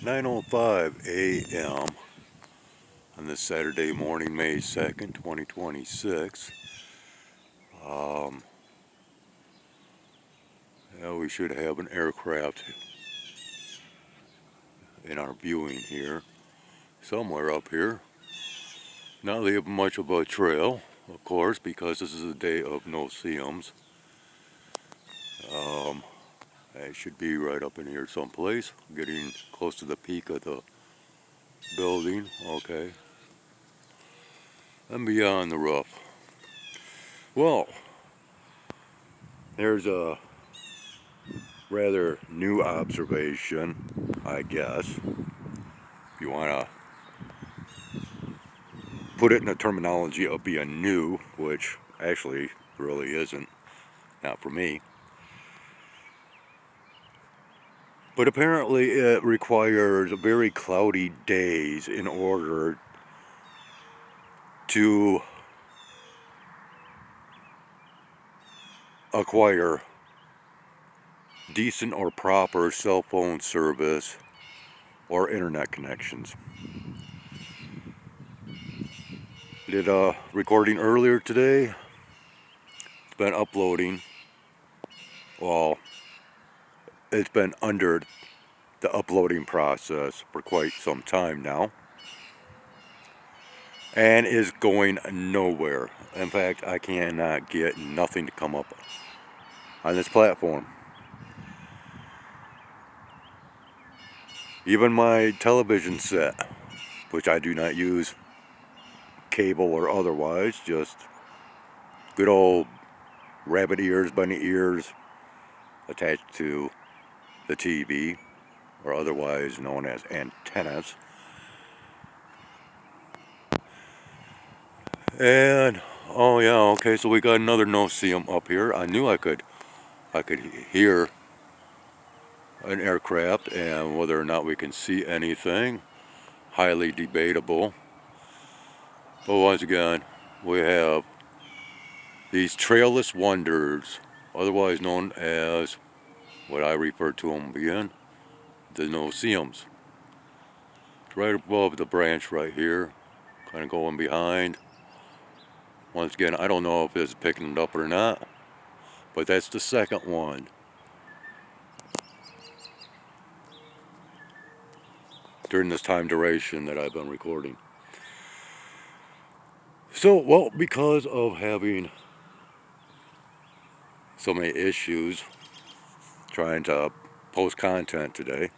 9:05 a.m. on this Saturday morning, May 2nd, 2026. Um, we should have an aircraft in our viewing here, somewhere up here. Not leaving much of a trail, of course, because this is a day of no-see-ums. It should be right up in here someplace, getting close to the peak of the building. Okay, and beyond the roof. Well, there's a rather new observation, I guess, if you want to put it in the terminology of being new, which actually really isn't, not for me. But apparently it requires very cloudy days in order to acquire decent or proper cell phone service or internet connections. Did a recording earlier today. It's been uploading. Well, it's been under the uploading process for quite some time now, and is going nowhere. In fact, I cannot get nothing to come up on this platform. Even my television set, which I do not use cable or otherwise, just good old rabbit ears, bunny ears attached to the TV, or otherwise known as antennas. And oh yeah, okay, so we got another no-see-um up here. I knew I could hear an aircraft, and whether or not we can see anything, highly debatable. But once again, we have these trailless wonders, otherwise known as what I refer to them being the no-see-ums. It's right above the branch right here, kind of going behind. Once again, I don't know if it's picking it up or not, but that's the second one during this time duration that I've been recording. So, well, because of having so many issues trying to post content today,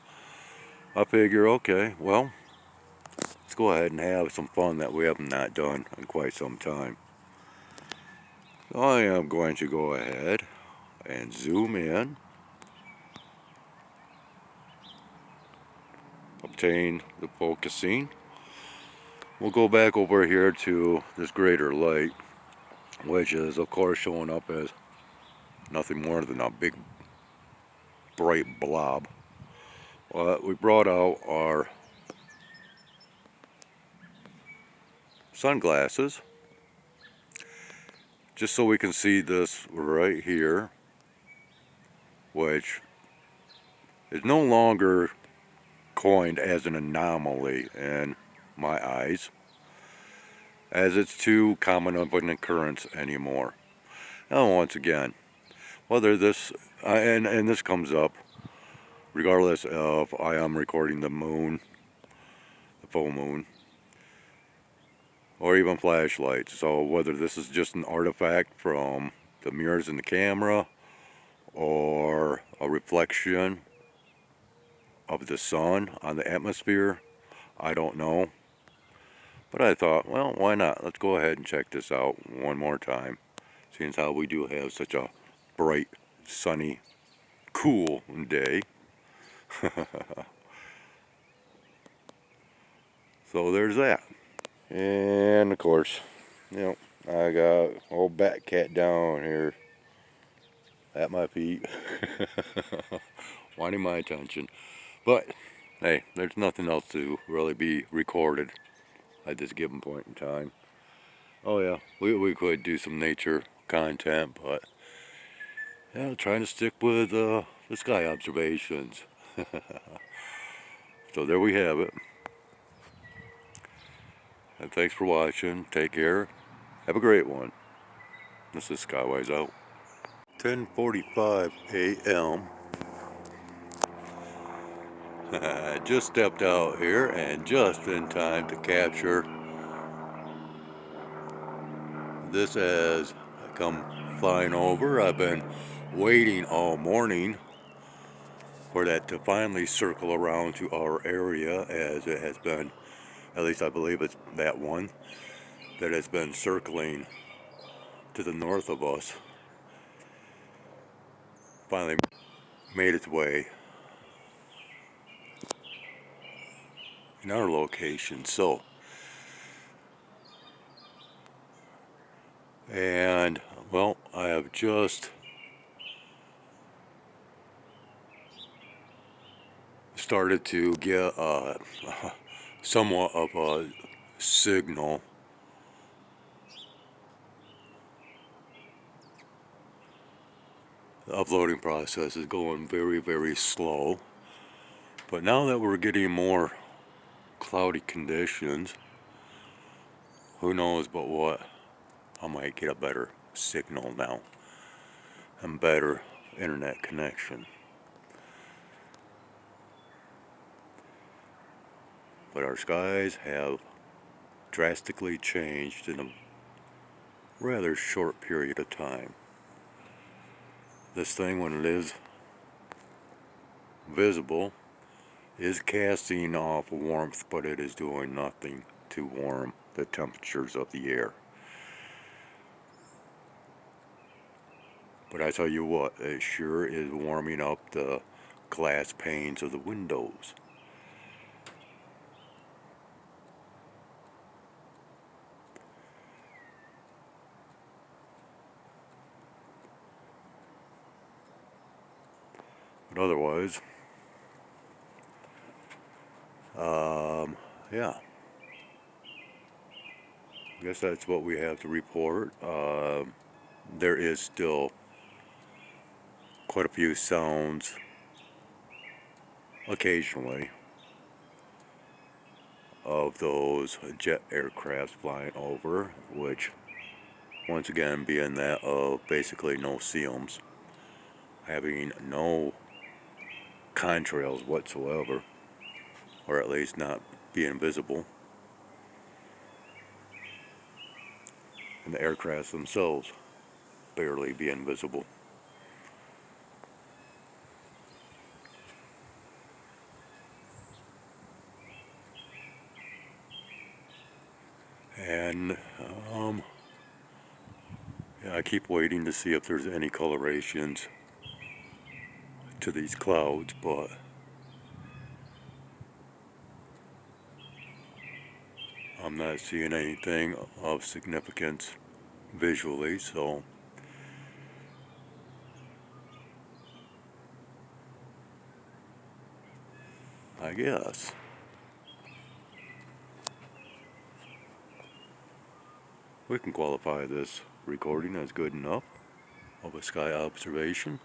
I figure, okay, well, let's go ahead and have some fun that we have not done in quite some time. So I am going to go ahead and zoom in, obtain the focusing. We'll go back over here to this greater light, which is of course showing up as nothing more than a big bright blob. We brought out our sunglasses just so we can see this right here, which is no longer coined as an anomaly in my eyes, as it's too common of an occurrence anymore. Now once again, whether this and this comes up regardless of I am recording the moon, the full moon, or even flashlights. So whether this is just an artifact from the mirrors in the camera or a reflection of the sun on the atmosphere, I don't know. But I thought, well, why not? Let's go ahead and check this out one more time, seeing as how we do have such a bright, sunny, cool day. So there's that. And of course, you know, I got old Bat Cat down here at my feet, wanting my attention. But hey, there's nothing else to really be recorded at this given point in time. Oh yeah, we could do some nature content, but yeah, trying to stick with the sky observations. So there we have it. And thanks for watching. Take care. Have a great one. This is Skywise out. 10:45 a.m. I just stepped out here and just in time to capture this as I come flying over. I've been waiting all morning for that to finally circle around to our area, as it has been, at least I believe it's that one that has been circling to the north of us. Finally made its way in our location. So, and well, I have just started to get somewhat of a signal. The uploading process is going very, very slow. But now that we're getting more cloudy conditions, who knows but what, I might get a better signal now and better internet connection. But our skies have drastically changed in a rather short period of time. This thing, when it is visible, is casting off warmth, but it is doing nothing to warm the temperatures of the air. But I tell you what, it sure is warming up the glass panes of the windows. But otherwise, yeah, I guess that's what we have to report. There is still quite a few sounds occasionally of those jet aircrafts flying over, which once again being that of basically no-see-ums, having no contrails whatsoever, or at least not being visible, and the aircrafts themselves barely being visible. And yeah, I keep waiting to see if there's any colorations to these clouds, but I'm not seeing anything of significance visually, so I guess we can qualify this recording as good enough of a sky observation.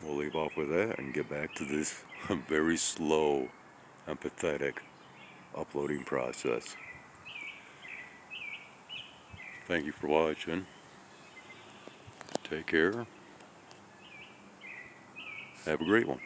We'll leave off with that and get back to this very slow and pathetic uploading process. Thank you for watching. Take care. Have a great one.